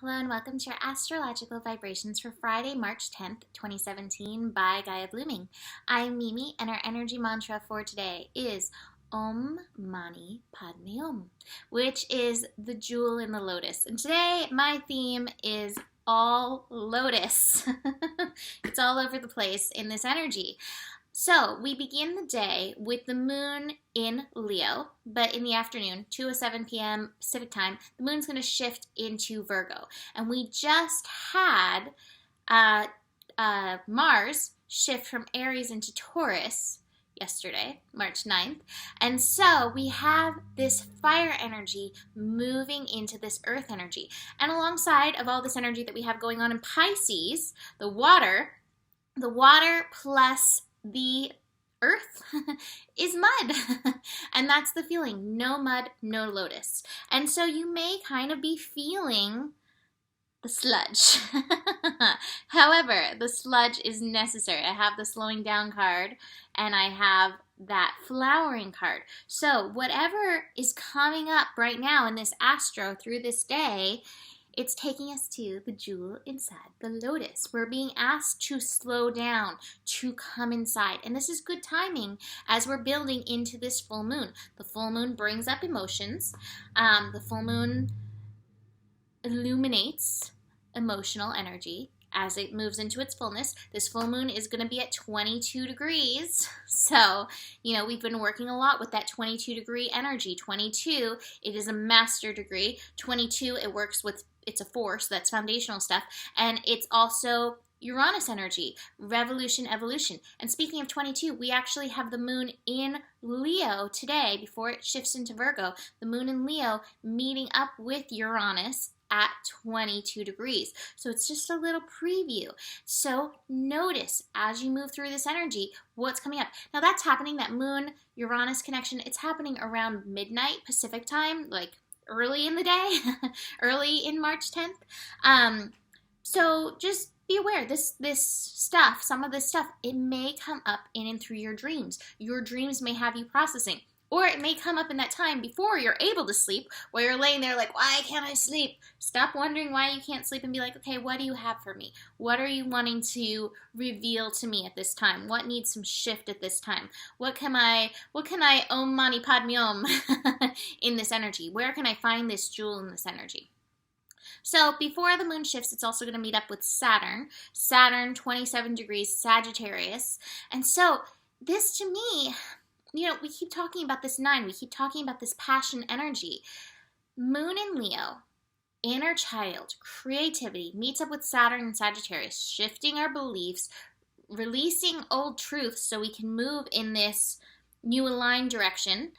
Hello and welcome to your astrological vibrations for Friday, March 10th, 2017 by Gaia Blooming. I'm Mimi and our energy mantra for today is Om Mani Padme Om, which is the jewel in the lotus. And today my theme is all lotus. It's all over the place in this energy. So we begin the day with the moon in Leo, but in the afternoon, 2:07 p.m. Pacific time, the moon's going to shift into Virgo. And we just had Mars shift from Aries into Taurus yesterday, March 9th. And so we have this fire energy moving into this earth energy. And alongside of all this energy that we have going on in Pisces, the water plus the earth is mud. And that's the feeling. No mud, no lotus. And so you may kind of be feeling the sludge. However, the sludge is necessary. I have the slowing down card and I have that flowering card. So whatever is coming up right now in this astro through this day, it's taking us to the jewel inside the lotus. We're being asked to slow down, to come inside. And this is good timing as we're building into this full moon. The full moon brings up emotions. The full moon illuminates emotional energy as it moves into its fullness. This full moon is going to be at 22 degrees. So, we've been working a lot with that 22 degree energy. 22, it is a master degree. 22, it's a force, that's foundational stuff. And it's also Uranus energy, revolution, evolution. And speaking of 22, we actually have the moon in Leo today before it shifts into Virgo. The moon in Leo meeting up with Uranus at 22 degrees. So it's just a little preview. So notice as you move through this energy, what's coming up. Now that's happening, that moon-Uranus connection, it's happening around midnight Pacific time, like early in the day, early in March 10th. So just be aware, this stuff, some of this stuff, it may come up in and through your dreams. Your dreams may have you processing. Or it may come up in that time before you're able to sleep, where you're laying there like, why can't I sleep? Stop wondering why you can't sleep and be like, okay, what do you have for me? What are you wanting to reveal to me at this time? What needs some shift at this time? What can I Om Mani Padme Om in this energy? Where can I find this jewel in this energy? So before the moon shifts, it's also going to meet up with Saturn. Saturn, 27 degrees Sagittarius. And so this to me, we keep talking about this 9. We keep talking about this passion energy. Moon in Leo, inner child, creativity, meets up with Saturn and Sagittarius, shifting our beliefs, releasing old truths so we can move in this new aligned direction.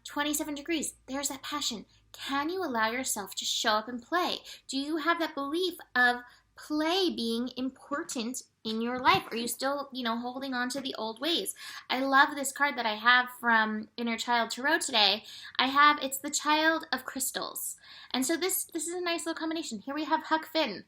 27 degrees, there's that passion. Can you allow yourself to show up and play? Do you have that belief of play being important in your life? Are you still, holding on to the old ways? I love this card that I have from Inner Child Tarot today. It's the Child of Crystals. And so this is a nice little combination. Here we have Huck Finn.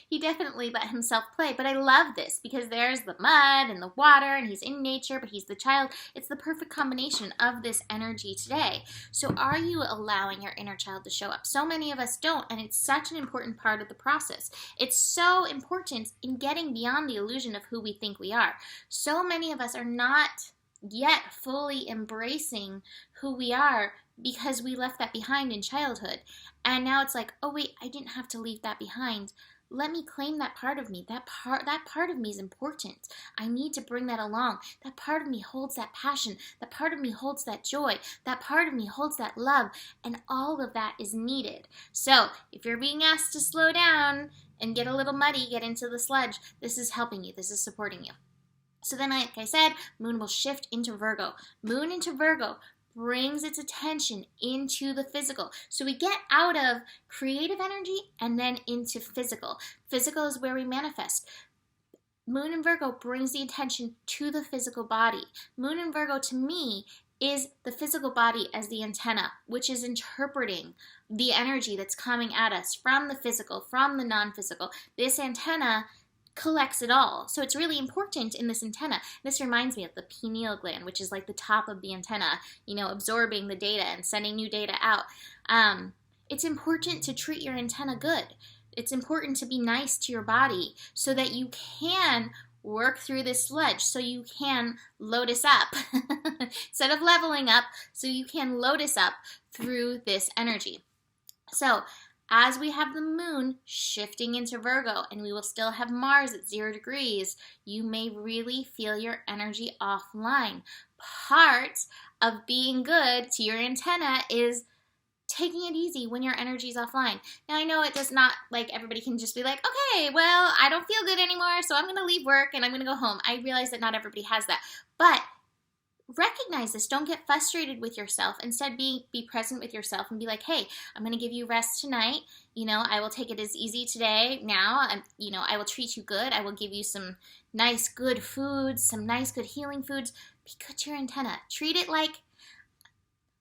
He definitely let himself play, but I love this because there's the mud and the water and he's in nature, but he's the child. It's the perfect combination of this energy today. So are you allowing your inner child to show up? So many of us don't, and it's such an important part of the process. It's so important in getting beyond the illusion of who we think we are. So many of us are not yet fully embracing who we are because we left that behind in childhood. And now it's like, oh wait, I didn't have to leave that behind. Let me claim that part of me. That part of me is important. I need to bring that along. That part of me holds that passion. That part of me holds that joy. That part of me holds that love. And all of that is needed. So if you're being asked to slow down and get a little muddy, get into the sludge, this is helping you. This is supporting you. So then, like I said, moon will shift into Virgo. Moon into Virgo brings its attention into the physical. So we get out of creative energy and then into physical. Physical is where we manifest. Moon in Virgo brings the attention to the physical body. Moon in Virgo, to me, is the physical body as the antenna, which is interpreting the energy that's coming at us from the physical, from the non-physical. This antenna collects it all. So it's really important in this antenna. This reminds me of the pineal gland, which is like the top of the antenna, absorbing the data and sending new data out. it's important to treat your antenna good. It's important to be nice to your body so that you can work through this sludge, so you can lotus up instead of leveling up, so you can lotus up through this energy. So as we have the moon shifting into Virgo, and we will still have Mars at 0 degrees, you may really feel your energy offline. Part of being good to your antenna is taking it easy when your energy is offline. Now, I know it does not, like, everybody can just be like, okay, well, I don't feel good anymore, so I'm going to leave work and I'm going to go home. I realize that not everybody has that. But recognize this. Don't get frustrated with yourself. Instead, be present with yourself and be like, hey, I'm going to give you rest tonight. I will take it as easy today. Now, I will treat you good. I will give you some nice, good foods, some nice, good healing foods. Be good to your antenna. Treat it like,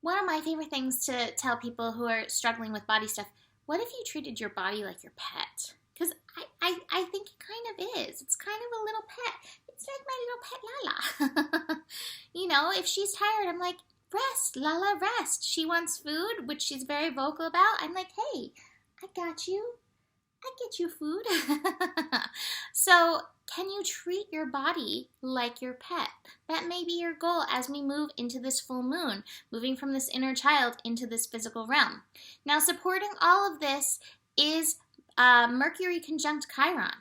one of my favorite things to tell people who are struggling with body stuff, what if you treated your body like your pet? Because I think it kind of is. It's kind of a little pet. It's like my little pet Lala. If she's tired, I'm like, rest, Lala, rest. She wants food, which she's very vocal about. I'm like, hey, I got you. I get you food. So can you treat your body like your pet? That may be your goal as we move into this full moon, moving from this inner child into this physical realm. Now, supporting all of this is Mercury Conjunct Chiron.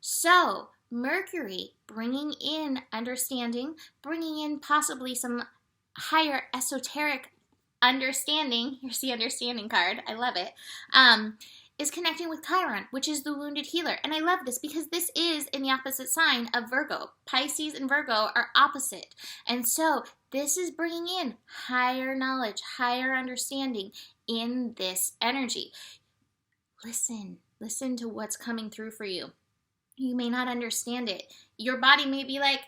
So Mercury bringing in understanding, bringing in possibly some higher esoteric understanding. Here's the understanding card. I love it. Is connecting with Chiron, which is the wounded healer. And I love this because this is in the opposite sign of Virgo. Pisces and Virgo are opposite. And so this is bringing in higher knowledge, higher understanding in this energy. Listen to what's coming through for you. You may not understand it. Your body may be like,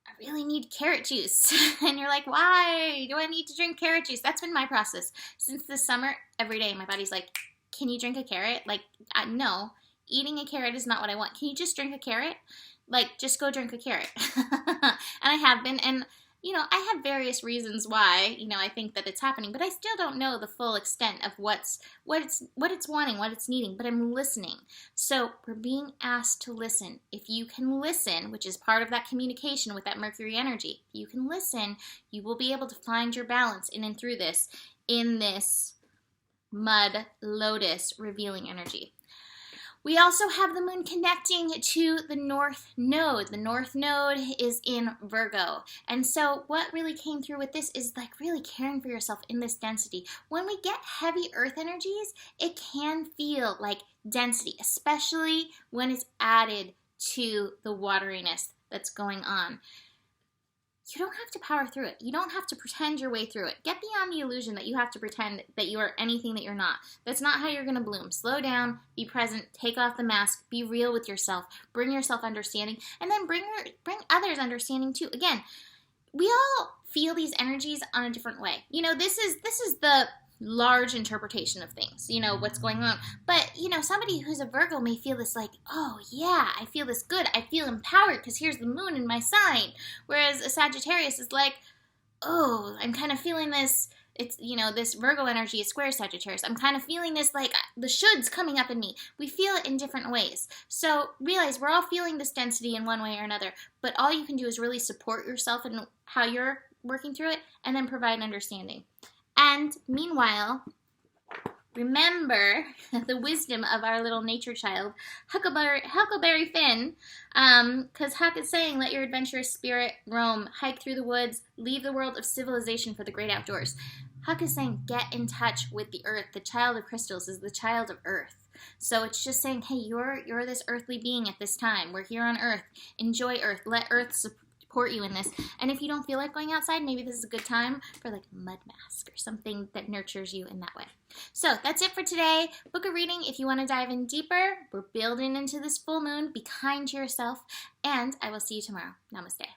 I really need carrot juice. And you're like, why do I need to drink carrot juice? That's been my process. Since this summer, every day my body's like, can you drink a carrot? Like, no, eating a carrot is not what I want. Can you just drink a carrot? Like, just go drink a carrot. And I have been, and, I have various reasons why, I think that it's happening, but I still don't know the full extent of what it's wanting, what it's needing, but I'm listening. So we're being asked to listen. If you can listen, which is part of that communication with that Mercury energy, if you can listen, you will be able to find your balance in and through this, in this mud lotus revealing energy. We also have the moon connecting to the north node. The north node is in Virgo. And so what really came through with this is like really caring for yourself in this density. When we get heavy earth energies, it can feel like density, especially when it's added to the wateriness that's going on. You don't have to power through it. You don't have to pretend your way through it. Get beyond the illusion that you have to pretend that you are anything that you're not. That's not how you're going to bloom. Slow down, be present, take off the mask, be real with yourself, bring yourself understanding, and then bring others understanding too. Again, we all feel these energies on a different way. This is the large interpretation of things, what's going on. But, somebody who's a Virgo may feel this like, oh yeah, I feel this good. I feel empowered because here's the moon in my sign. Whereas a Sagittarius is like, oh, I'm kind of feeling this. It's, this Virgo energy is square Sagittarius. I'm kind of feeling this like the shoulds coming up in me. We feel it in different ways. So realize we're all feeling this density in one way or another. But all you can do is really support yourself in how you're working through it and then provide understanding. And meanwhile, remember the wisdom of our little nature child, Huckleberry Finn, because Huck is saying, let your adventurous spirit roam, hike through the woods, leave the world of civilization for the great outdoors. Huck is saying, get in touch with the earth. The child of crystals is the child of earth. So it's just saying, hey, you're this earthly being at this time. We're here on earth. Enjoy earth. Let earth support you in this. And if you don't feel like going outside, maybe this is a good time for like a mud mask or something that nurtures you in that way. So that's it for today. Book a reading if you want to dive in deeper. We're building into this full moon. Be kind to yourself, and I will see you tomorrow. Namaste.